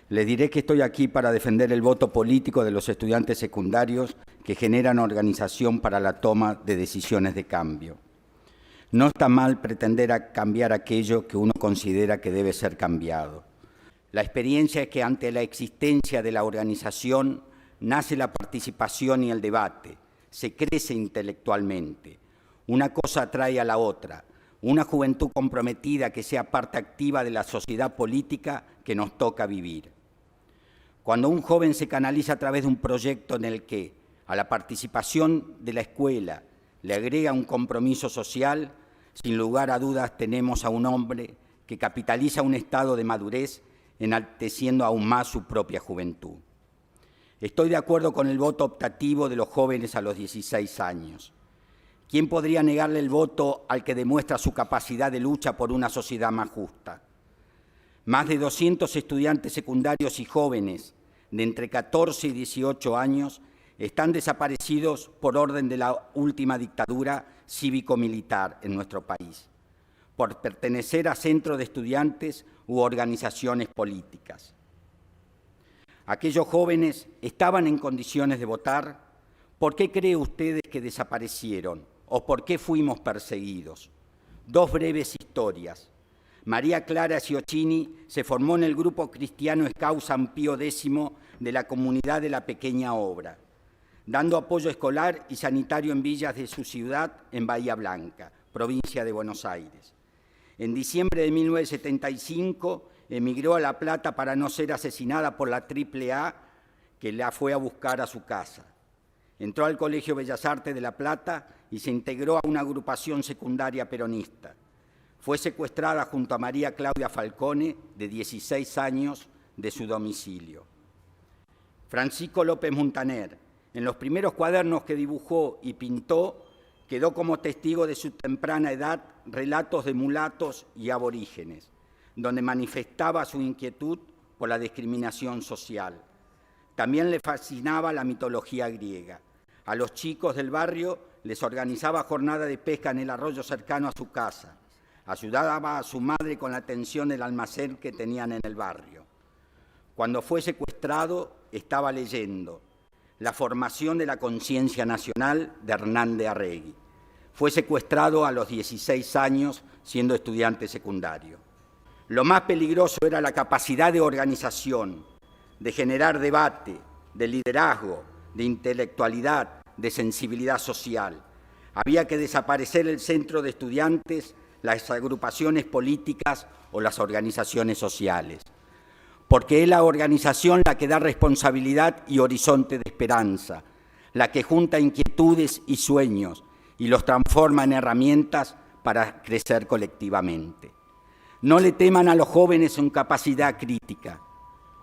Les diré que estoy aquí para defender el voto político de los estudiantes secundarios que generan organización para la toma de decisiones de cambio. No está mal pretender cambiar aquello que uno considera que debe ser cambiado. La experiencia es que ante la existencia de la organización nace la participación y el debate, se crece intelectualmente. Una cosa atrae a la otra, una juventud comprometida que sea parte activa de la sociedad política que nos toca vivir. Cuando un joven se canaliza a través de un proyecto en el que a la participación de la escuela le agrega un compromiso social, sin lugar a dudas tenemos a un hombre que capitaliza un estado de madurez enalteciendo aún más su propia juventud. Estoy de acuerdo con el voto optativo de los jóvenes a los 16 años. ¿Quién podría negarle el voto al que demuestra su capacidad de lucha por una sociedad más justa? Más de 200 estudiantes secundarios y jóvenes de entre 14 y 18 años están desaparecidos por orden de la última dictadura cívico-militar en nuestro país, por pertenecer a centros de estudiantes u organizaciones políticas. Aquellos jóvenes estaban en condiciones de votar. ¿Por qué cree ustedes que desaparecieron o por qué fuimos perseguidos? Dos breves historias. María Clara Ciocchini se formó en el grupo cristiano Scout San Pío X de la comunidad de la Pequeña Obra, dando apoyo escolar y sanitario en villas de su ciudad en Bahía Blanca, provincia de Buenos Aires. En diciembre de 1975 emigró a La Plata para no ser asesinada por la AAA, que la fue a buscar a su casa. Entró al Colegio Bellas Artes de La Plata y se integró a una agrupación secundaria peronista. Fue secuestrada junto a María Claudia Falcone, de 16 años, de su domicilio. Francisco López Muntaner, en los primeros cuadernos que dibujó y pintó, quedó como testigo de su temprana edad relatos de mulatos y aborígenes, donde manifestaba su inquietud por la discriminación social. También le fascinaba la mitología griega. A los chicos del barrio les organizaba jornada de pesca en el arroyo cercano a su casa. Ayudaba a su madre con la atención del almacén que tenían en el barrio. Cuando fue secuestrado, estaba leyendo La formación de la conciencia nacional de Hernán de Arregui. Fue secuestrado a los 16 años, siendo estudiante secundario. Lo más peligroso era la capacidad de organización, de generar debate, de liderazgo, de intelectualidad, de sensibilidad social. Había que desaparecer el centro de estudiantes, las agrupaciones políticas o las organizaciones sociales, porque es la organización la que da responsabilidad y horizonte de esperanza, la que junta inquietudes y sueños y los transforma en herramientas para crecer colectivamente. No le teman a los jóvenes en capacidad crítica.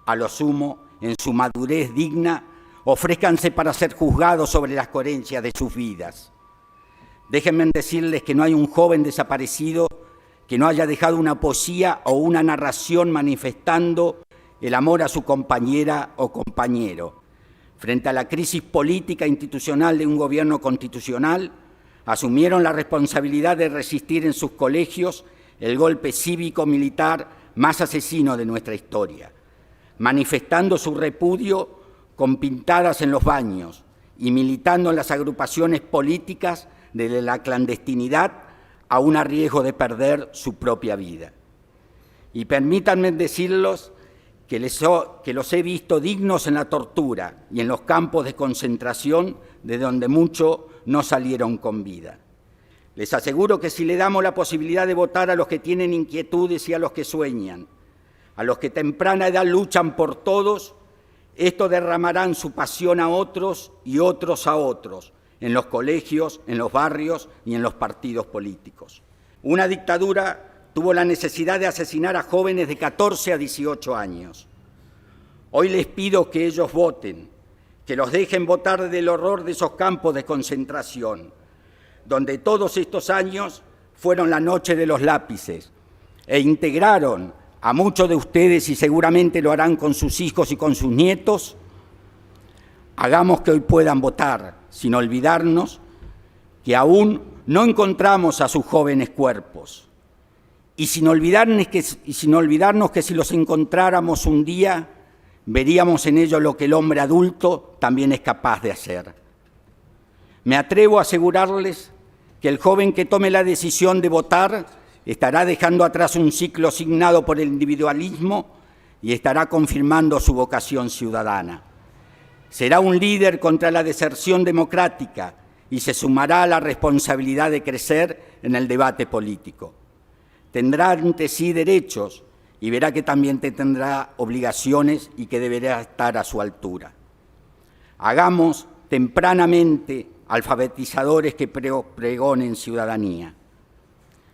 A lo sumo, en su madurez digna, ofrézcanse para ser juzgados sobre las coherencias de sus vidas. Déjenme decirles que no hay un joven desaparecido que no haya dejado una poesía o una narración manifestando el amor a su compañera o compañero. Frente a la crisis política e institucional de un gobierno constitucional, asumieron la responsabilidad de resistir en sus colegios el golpe cívico-militar más asesino de nuestra historia, manifestando su repudio con pintadas en los baños y militando en las agrupaciones políticas de la clandestinidad aún a riesgo de perder su propia vida. Y permítanme decirlos que los he visto dignos en la tortura y en los campos de concentración de donde muchos no salieron con vida. Les aseguro que si le damos la posibilidad de votar a los que tienen inquietudes y a los que sueñan, a los que temprana edad luchan por todos, estos derramarán su pasión a otros y otros a otros, en los colegios, en los barrios y en los partidos políticos. Una dictadura tuvo la necesidad de asesinar a jóvenes de 14 a 18 años. Hoy les pido que ellos voten, que los dejen votar del horror de esos campos de concentración, donde todos estos años fueron la noche de los lápices e integraron a muchos de ustedes, y seguramente lo harán con sus hijos y con sus nietos. Hagamos que hoy puedan votar, sin olvidarnos que aún no encontramos a sus jóvenes cuerpos, y sin olvidarnos que si los encontráramos un día, veríamos en ello lo que el hombre adulto también es capaz de hacer. Me atrevo a asegurarles que el joven que tome la decisión de votar estará dejando atrás un ciclo signado por el individualismo y estará confirmando su vocación ciudadana. Será un líder contra la deserción democrática y se sumará a la responsabilidad de crecer en el debate político. Tendrá ante sí derechos y verá que también tendrá obligaciones y que deberá estar a su altura. Hagamos tempranamente alfabetizadores que pregonen ciudadanía.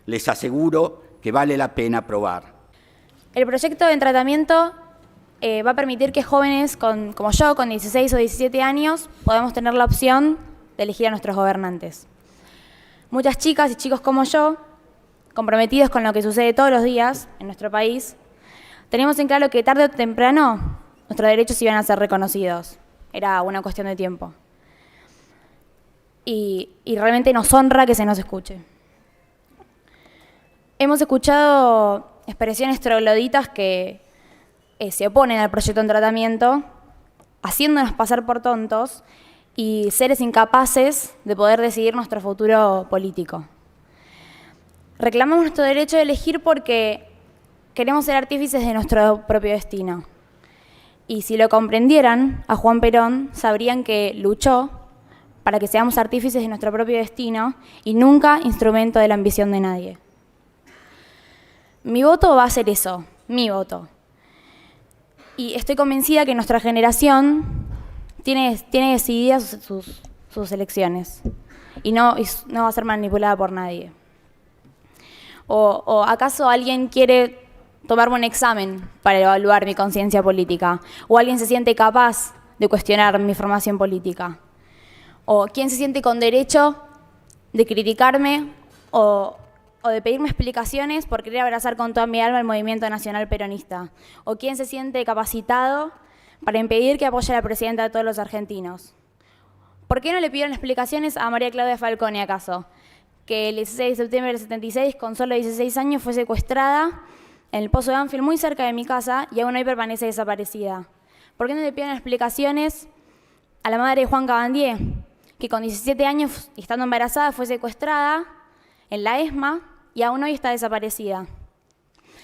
Les aseguro que vale la pena probar. El proyecto en tratamiento va a permitir que jóvenes como yo, con 16 o 17 años, podamos tener la opción de elegir a nuestros gobernantes. Muchas chicas y chicos como yo, comprometidos con lo que sucede todos los días en nuestro país, tenemos en claro que tarde o temprano nuestros derechos iban a ser reconocidos. Era una cuestión de tiempo. Y realmente nos honra que se nos escuche. Hemos escuchado expresiones trogloditas que se oponen al proyecto en tratamiento, haciéndonos pasar por tontos y seres incapaces de poder decidir nuestro futuro político. Reclamamos nuestro derecho de elegir porque queremos ser artífices de nuestro propio destino. Y si lo comprendieran, a Juan Perón sabrían que luchó para que seamos artífices de nuestro propio destino y nunca instrumento de la ambición de nadie. Mi voto va a ser eso, mi voto. Y estoy convencida que nuestra generación tiene decididas sus elecciones y no va a ser manipulada por nadie. ¿O acaso alguien quiere tomarme un examen para evaluar mi conciencia política? ¿O alguien se siente capaz de cuestionar mi formación política? ¿O quién se siente con derecho de criticarme o de pedirme explicaciones por querer abrazar con toda mi alma el movimiento nacional peronista? ¿O quién se siente capacitado para impedir que apoye a la presidenta de todos los argentinos? ¿Por qué no le pidieron explicaciones a María Claudia Falconi, acaso? Que el 16 de septiembre del 76, con solo 16 años, fue secuestrada en el Pozo de Banfield, muy cerca de mi casa, y aún hoy permanece desaparecida. ¿Por qué no le pidieron explicaciones a la madre de Juan Cabandier, que con 17 años y estando embarazada fue secuestrada en la ESMA y aún hoy está desaparecida?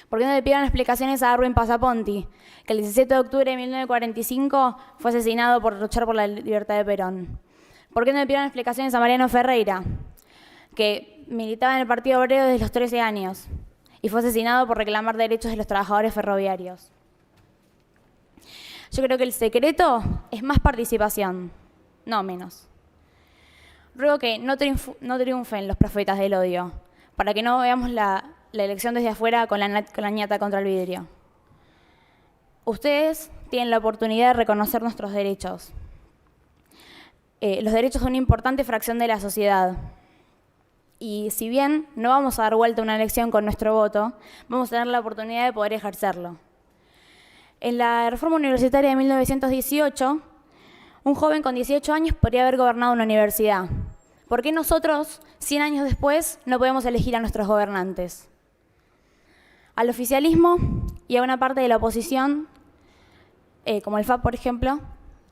¿Por qué no le pidieron explicaciones a Darwin Passaponti, que el 17 de octubre de 1945 fue asesinado por luchar por la libertad de Perón? ¿Por qué no le pidieron explicaciones a Mariano Ferreira, que militaba en el Partido Obrero desde los 13 años y fue asesinado por reclamar derechos de los trabajadores ferroviarios? Yo creo que el secreto es más participación, no menos. Ruego que no triunfen los profetas del odio, para que no veamos la elección desde afuera con la ñata contra el vidrio. Ustedes tienen la oportunidad de reconocer nuestros derechos. Los derechos son una importante fracción de la sociedad. Y si bien no vamos a dar vuelta a una elección con nuestro voto, vamos a tener la oportunidad de poder ejercerlo. En la reforma universitaria de 1918, un joven con 18 años podría haber gobernado una universidad. ¿Por qué nosotros, 100 años después, no podemos elegir a nuestros gobernantes? Al oficialismo y a una parte de la oposición, como el FAP, por ejemplo,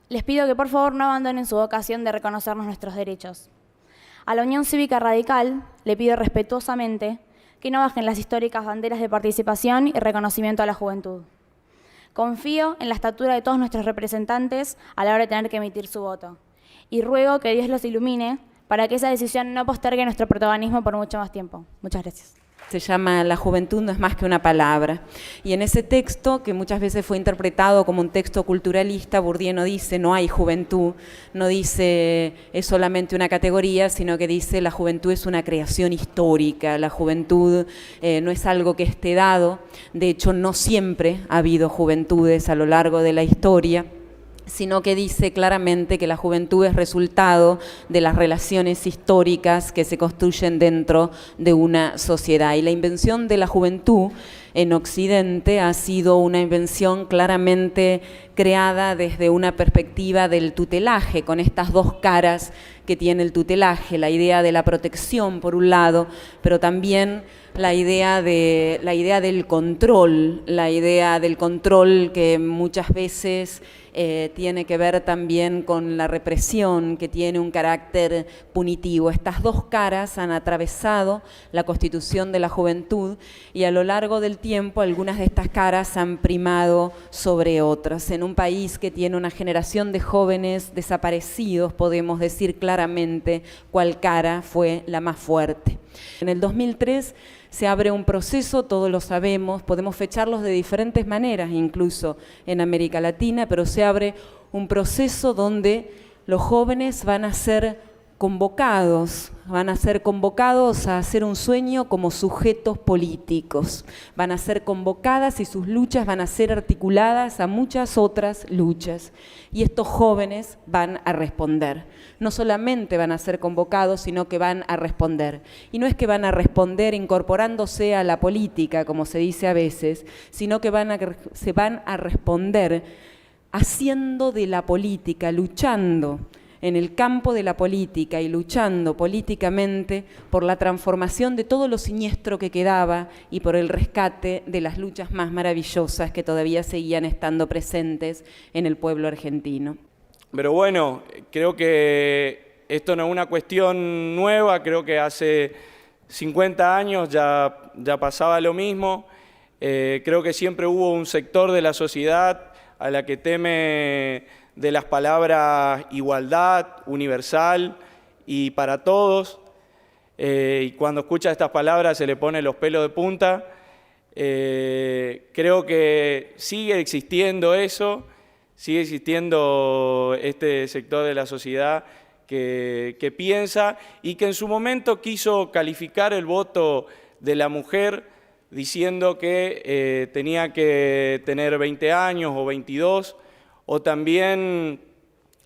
les pido que por favor no abandonen su vocación de reconocernos nuestros derechos. A la Unión Cívica Radical le pido respetuosamente que no bajen las históricas banderas de participación y reconocimiento a la juventud. Confío en la estatura de todos nuestros representantes a la hora de tener que emitir su voto. Y ruego que Dios los ilumine para que esa decisión no postergue nuestro protagonismo por mucho más tiempo. Muchas gracias. Se llama La juventud no es más que una palabra. Y en ese texto, que muchas veces fue interpretado como un texto culturalista, Bourdieu no dice no hay juventud, no dice es solamente una categoría, sino que dice la juventud es una creación histórica, la juventud no es algo que esté dado. De hecho, no siempre ha habido juventudes a lo largo de la historia, sino que dice claramente que la juventud es resultado de las relaciones históricas que se construyen dentro de una sociedad. Y la invención de la juventud en Occidente ha sido una invención claramente creada desde una perspectiva del tutelaje, con estas dos caras que tiene el tutelaje, la idea de la protección por un lado, pero también la idea del control que muchas veces tiene que ver también con la represión, que tiene un carácter punitivo. Estas dos caras han atravesado la Constitución de la Juventud y a lo largo del tiempo algunas de estas caras han primado sobre otras. En un país que tiene una generación de jóvenes desaparecidos, podemos decir claramente cuál cara fue la más fuerte. En el 2003 se abre un proceso, todos lo sabemos, podemos fecharlos de diferentes maneras, incluso en América Latina, pero se abre un proceso donde los jóvenes van a ser convocados a hacer un sueño como sujetos políticos, van a ser convocadas y sus luchas van a ser articuladas a muchas otras luchas. Y estos jóvenes van a responder. No solamente van a ser convocados, sino que van a responder. Y no es que van a responder incorporándose a la política, como se dice a veces, sino que se van a responder haciendo de la política, luchando en el campo de la política y luchando políticamente por la transformación de todo lo siniestro que quedaba y por el rescate de las luchas más maravillosas que todavía seguían estando presentes en el pueblo argentino. Pero bueno, creo que esto no es una cuestión nueva, creo que hace 50 años ya pasaba lo mismo. Creo que siempre hubo un sector de la sociedad a la que teme de las palabras igualdad, universal y para todos. Y cuando escucha estas palabras se le pone los pelos de punta. Creo que sigue existiendo eso, sigue existiendo este sector de la sociedad que piensa y que en su momento quiso calificar el voto de la mujer diciendo que tenía que tener 20 años o 22, o también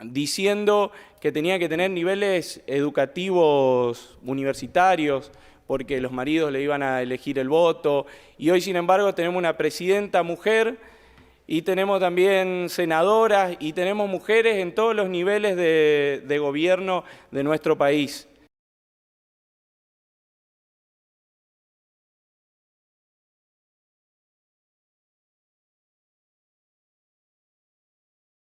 diciendo que tenía que tener niveles educativos universitarios porque los maridos le iban a elegir el voto. Y hoy, sin embargo, tenemos una presidenta mujer y tenemos también senadoras y tenemos mujeres en todos los niveles de gobierno de nuestro país.